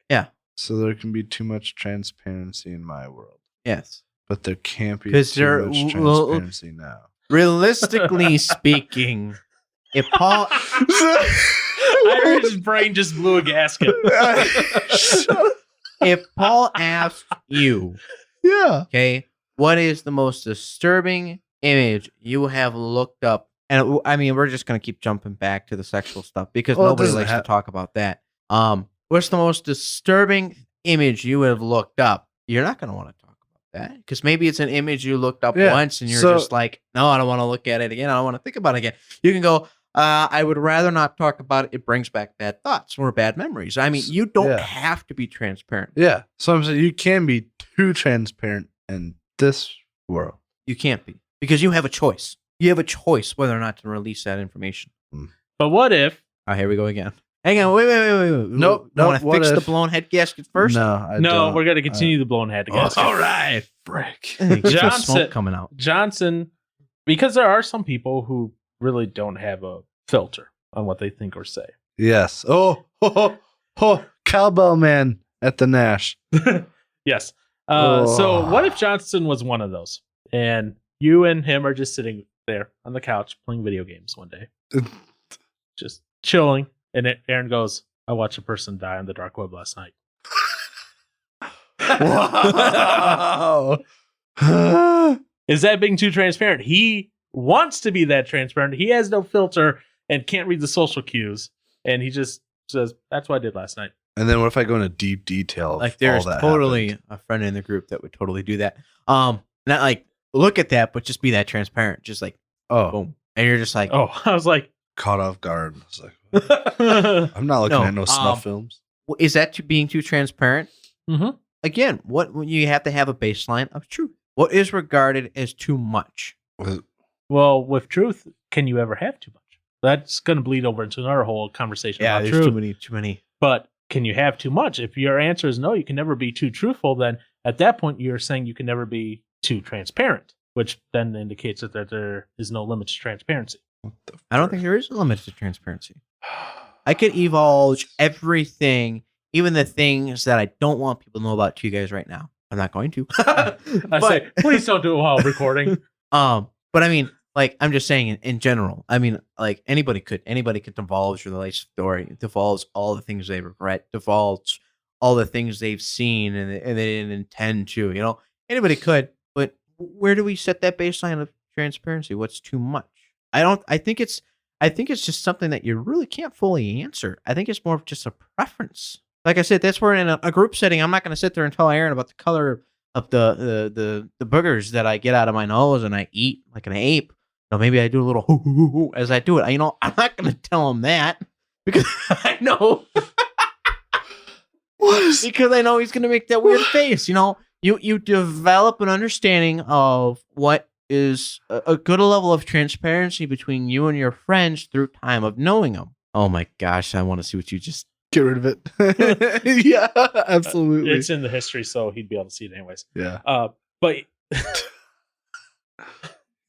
So there can be too much transparency in my world, Yes. but there can't be 'Cause too there- much well- transparency now. Realistically speaking, if Paul Aaron's brain just blew a gasket. asked you, Yeah. okay, what is the most disturbing image you have looked up? And I mean, we're just gonna keep jumping back to the sexual stuff because Well, it nobody doesn't likes have- to talk about that. What's the most disturbing image you have looked up? You're not gonna want to talk about that because maybe it's an image you looked up Yeah, once and you're so- just like, no, I don't want to look at it again. I don't want to think about it again. You can go, I would rather not talk about it. It brings back bad thoughts or bad memories. I mean, you don't Yeah. have to be transparent. Yeah. So I'm saying you can be too transparent in this world. You can't be because you have a choice. You have a choice whether or not to release that information. But what if? Oh, here we go again. Hang on, wait. Nope, You want to what fix the if- blown head gasket first? No, I No, don't. we're going to continue the blown head gasket. all right. Frick. Get some Johnson- smoke coming out. Johnson, because there are some people who really don't have a filter on what they think or say. Yes. Oh, cowbell man at the Nash. Yes. Oh. So what if Johnson was one of those, and you and him are just sitting there on the couch playing video games one day, just chilling, and Aaron goes, "I watched a person die on the dark web last night." Wow. Is that being too transparent? He wants to be that transparent. He has no filter and can't read the social cues, and he just says, "That's what I did last night." And then what if I go into deep detail? Of Like there's all that totally happened? a friend in the group that would totally do that. Not like look at that, but just be that transparent. Just like boom, and you're just like, Oh, I was like, caught off guard. I was like, I'm not looking No, at no snuff films. well, is that being too transparent? Mhm. Again, when you have to have a baseline of truth. What is regarded as too much? well, with truth, can you ever have too much? That's going to bleed over into another whole conversation about there's truth. too many. But can you have too much? If your answer is no, you can never be too truthful, then at that point you're saying you can never be too transparent. which then indicates that there is no limit to transparency. I don't think there is a limit to transparency. I could divulge everything, even the things that I don't want people to know about to you guys right now. I'm not going to. I say, please don't do it while recording. But I mean, like, I'm just saying in general. I mean, like, anybody could divulge their life story, divulge all the things they regret, divulge all the things they've seen and they didn't intend to. You know, anybody could. But where do we set that baseline of transparency? What's too much? I think it's just something that you really can't fully answer. I think it's more of just a preference. Like I said, that's where in a group setting, I'm not going to sit there and tell Aaron about the color of the boogers that I get out of my nose and I eat like an ape. You know, maybe I do a little hoo hoo hoo hoo as I do it. I'm not going to tell him that because I know because I know he's going to make that weird face. You know, you develop an understanding of what is a good level of transparency between you and your friends through time of knowing them. Oh my gosh, I want to see what you just. Get rid of it. Yeah, absolutely. It's in the history, so he'd be able to see it anyways. Yeah. But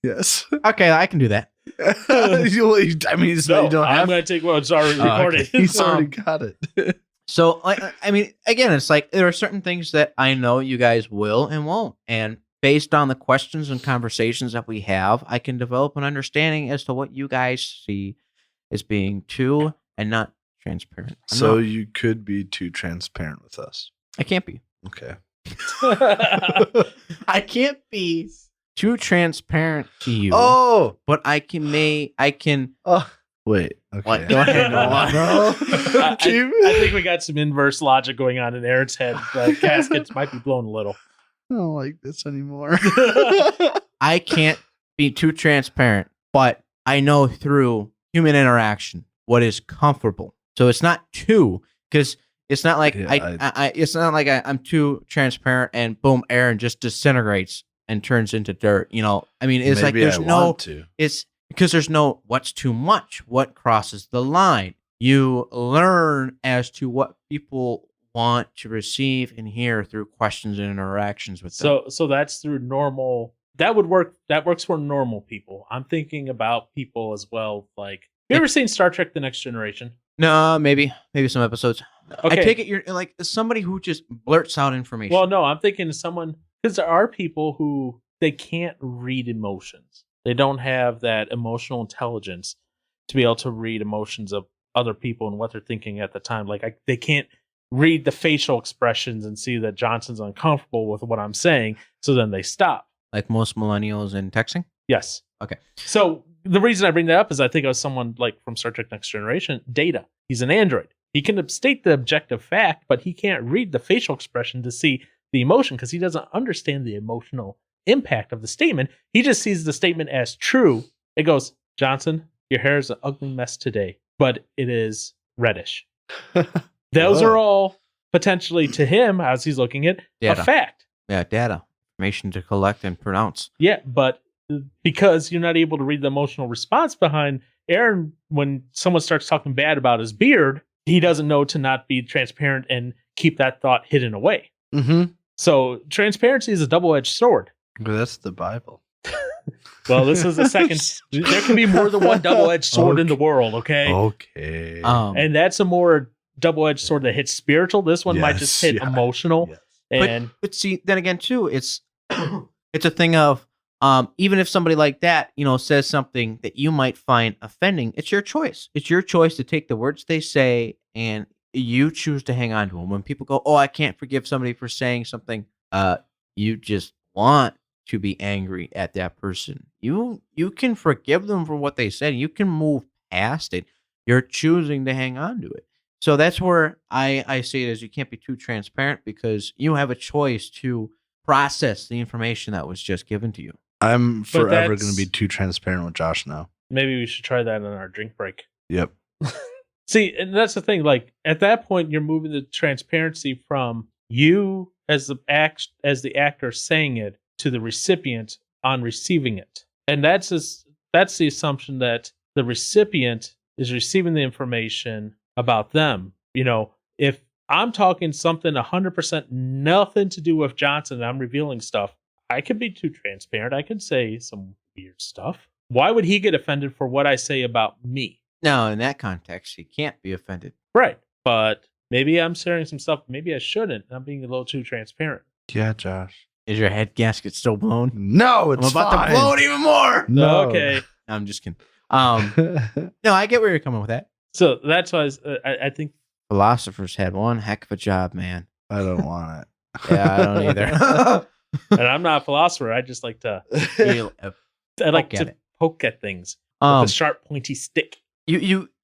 yes. Okay, I can do that. I mean, it's not, you don't I'm have. going to take what's already recorded. Okay. He's already got it. So, I mean, again, it's like there are certain things that I know you guys will and won't, and based on the questions and conversations that we have, I can develop an understanding as to what you guys see as being too and not transparent. So you could be too transparent with us. I can't be. Okay. I can't be too transparent to you. Oh, but I can. Oh, wait. Okay. What? Go ahead. No. I think we got some inverse logic going on in Aaron's head. The caskets might be blown a little. I don't like this anymore. I can't be too transparent, but I know through human interaction what is comfortable. So it's not too, because it's not like it's not like I'm too transparent and boom, Aaron just disintegrates and turns into dirt. You know, I mean, it's Maybe like it's because there's no what's too much, what crosses the line. You learn as to what people want to receive and hear through questions and interactions with them. So that's through normal. That would work. That works for normal people. I'm thinking about people as well. Like, you ever seen Star Trek: The Next Generation? No, maybe some episodes. Okay. I take it you're like somebody who just blurts out information. Well, no, I'm thinking of someone, because there are people who they can't read emotions. They don't have that emotional intelligence to be able to read emotions of other people and what they're thinking at the time. Like they can't read the facial expressions and see that Johnson's uncomfortable with what I'm saying, so then they stop. Like most millennials in texting? Yes. Okay. So the reason I bring that up is I think of someone like from Star Trek Next Generation, Data. He's an android. He can state the objective fact, but he can't read the facial expression to see the emotion because he doesn't understand the emotional impact of the statement. He just sees the statement as true. It goes, Johnson, your hair is an ugly mess today, but it is reddish. Those are all potentially to him, as he's looking at, Data. a fact. Yeah, data. Information to collect and pronounce. Yeah, but because you're not able to read the emotional response behind Aaron when someone starts talking bad about his beard, he doesn't know to not be transparent and keep that thought hidden away. Mm-hmm. So transparency is a double-edged sword. But that's the Bible. Well, this is the second. There can be more than one double-edged sword in the world, okay? Okay. And that's a more double-edged sword that hits spiritual. This one might just hit emotional. Yes. And but see, then again, too, it's a thing of even if somebody like that, you know, says something that you might find offending, it's your choice. It's your choice to take the words they say and you choose to hang on to them. When people go, "Oh, I can't forgive somebody for saying something," you just want to be angry at that person. You can forgive them for what they said. You can move past it. You're choosing to hang on to it. So that's where I say it as you can't be too transparent because you have a choice to process the information that was just given to you. I'm forever going to be too transparent with Josh now. maybe we should try that in our drink break. Yep. See, and that's the thing. Like at that point, you're moving the transparency from you as the actor saying it to the recipient on receiving it, and that's the assumption that the recipient is receiving the information about them. You know, if I'm talking something 100% nothing to do with Johnson and I'm revealing stuff, I could be too transparent. I could say some weird stuff. Why would he get offended for what I say about me? No, in that context, he can't be offended. Right. But maybe I'm sharing some stuff. Maybe I shouldn't. I'm being a little too transparent. Yeah, Josh. Is your head gasket still blown? No, it's I'm about fine. to blow it even more. No. Okay. No, I'm just kidding. No, I get where you're coming with that. So that's why I think. Philosophers had one heck of a job, man. I don't want it. Yeah, I don't either. And I'm not a philosopher. I just like to. I like Poke at to it. poke at things with a sharp, pointy stick.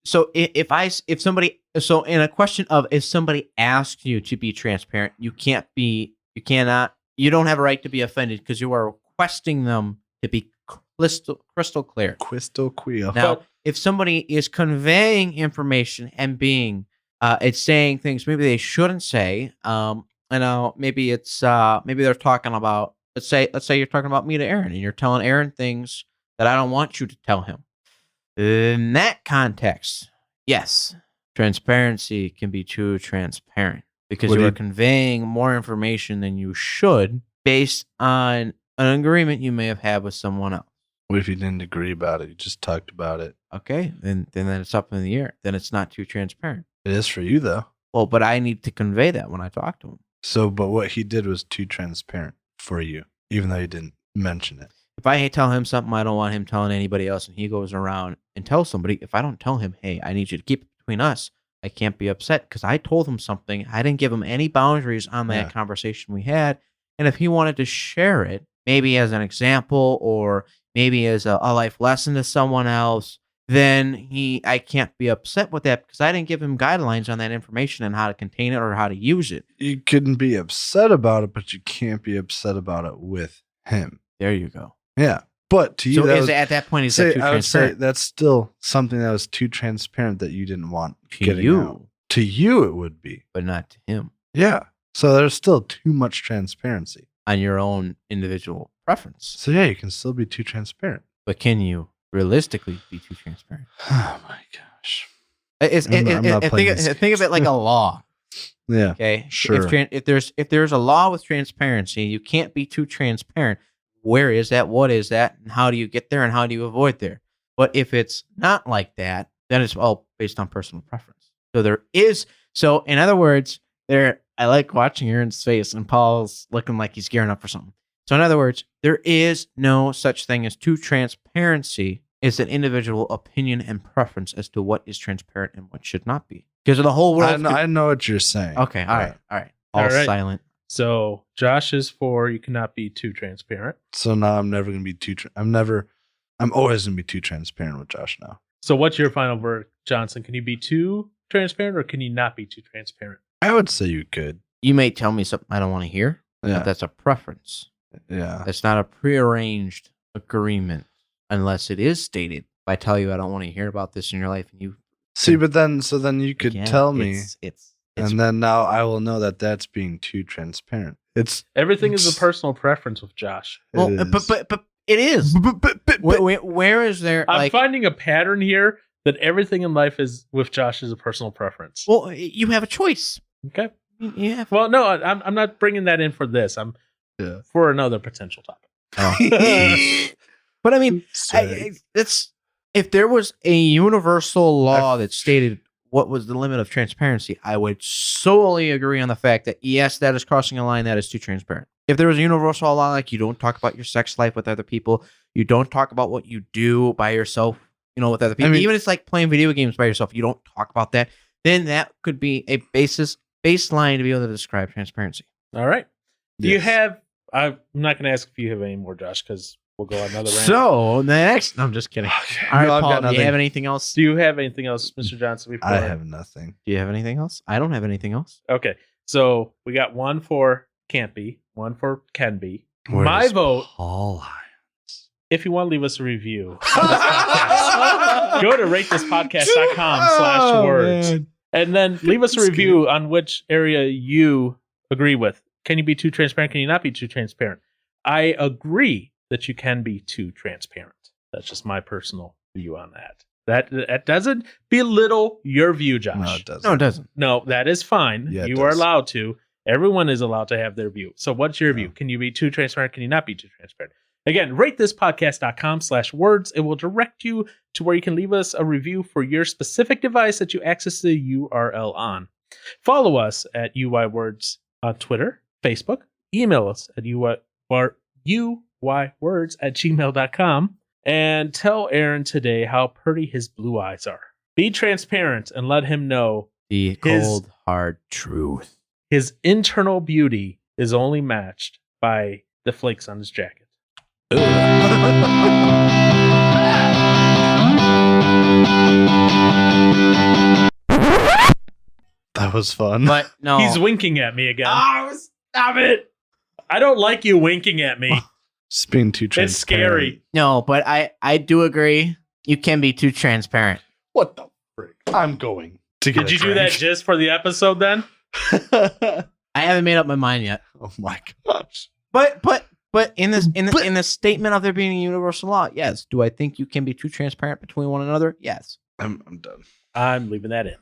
So if somebody in a question of if somebody asks you to be transparent, you don't have a right to be offended because you are requesting them to be crystal clear. Crystal clear. Now, if somebody is conveying information and it's saying things maybe they shouldn't say, maybe they're talking about let's say you're talking about me to Aaron and you're telling Aaron things that I don't want you to tell him. In that context, yes, transparency can be too transparent because you are conveying more information than you should based on an agreement you may have had with someone else. What if you didn't agree about it? You just talked about it. Okay, then it's up in the air. Then it's not too transparent. It is for you, though. Well, but I need to convey that when I talk to him. So, but what he did was too transparent for you, even though you didn't mention it. If I tell him something I don't want him telling anybody else, and he goes around and tells somebody, if I don't tell him, hey, I need you to keep it between us, I can't be upset because I told him something. I didn't give him any boundaries on that conversation we had. And if he wanted to share it, maybe as an example or maybe as a life lesson to someone else, then I can't be upset with that because I didn't give him guidelines on that information and how to contain it or how to use it. You couldn't be upset about it, but you can't be upset about it with him. There you go. Yeah. But to you, so at that point, is that too I would say transparent? that's still something that was too transparent that you didn't want To getting you. out. To you, it would be. But not to him. Yeah. So there's still too much transparency. On your own individual preference. So yeah, you can still be too transparent. But can you realistically be too transparent? Oh my gosh. Think of it like a law. Yeah. Okay. Sure. If there's a law with transparency, you can't be too transparent. Where is that? What is that? And how do you get there? And how do you avoid there? But if it's not like that, then it's all based on personal preference. So in other words, I like watching Aaron's face and Paul's looking like he's gearing up for something. So in other words, there is no such thing as true transparency. It's an individual opinion and preference as to what is transparent and what should not be. Because of the whole world. I know what you're saying. Okay. All right. All right. silent. So Josh is for you cannot be too transparent. So now I'm never going to be I'm always going to be too transparent with Josh now. So what's your final word, Johnson? Can you be too transparent or can you not be too transparent? I would say you could. You may tell me something I don't want to hear. Yeah. But that's a preference. Yeah. That's not a prearranged agreement unless it is stated. If I tell you I don't want to hear about this in your life and you see, but then you could again, tell me, it's and then now I will know that that's being too transparent. Everything is a personal preference with Josh. well, but it is. Where is there? I'm finding a pattern here that everything in life is with Josh is a personal preference. Well, you have a choice. Okay. Yeah. Well, no, I'm not bringing that in for this. I'm for another potential topic. Oh. But I mean, if there was a universal law that stated what was the limit of transparency, I would solely agree on the fact that yes, that is crossing a line that is too transparent. If there was a universal law like you don't talk about your sex life with other people, you don't talk about what you do by yourself, with other people. I mean, even it's like playing video games by yourself, you don't talk about that. Then that could be a baseline to be able to describe transparency. All right. Do you have? I'm not going to ask if you have any more, Josh, because we'll go on another round. So the next, no, I'm just kidding. Okay. All right, No, Paul, do you have anything else? Do you have anything else, Mr. Johnson? I have nothing. Do you have anything else? I don't have anything else. Okay. So we got one for can't be, one for can be. Where's My vote, Paul? if you want to leave us a review, on this podcast, go to ratethispodcast.com/words. And then leave us a review on which area you agree with. Can you be too transparent? Can you not be too transparent? I agree that you can be too transparent. That's just my personal view on that. That doesn't belittle your view, Josh. No, it doesn't. No, it doesn't. No, that is fine. Yeah, it you are does. allowed to. Everyone is allowed to have their view. So what's your view? Can you be too transparent? Can you not be too transparent? Again, ratethispodcast.com/words. It will direct you to where you can leave us a review for your specific device that you access the URL on. Follow us at UYWords on Twitter, Facebook. Email us at uywords@gmail.com. And tell Aaron today how pretty his blue eyes are. Be transparent and let him know The cold, hard truth. his internal beauty is only matched by the flakes on his jacket. That was fun. But no. He's winking at me again. Oh, stop it. I don't like you winking at me. Just being too transparent. It's scary. No, but I do agree. You can be too transparent. What the frick? I'm going to get Did you do that just for the episode then? I haven't made up my mind yet. Oh my gosh. But in this statement of there being a universal law, yes. Do I think you can be too transparent between one another? Yes. I'm done. I'm leaving that in.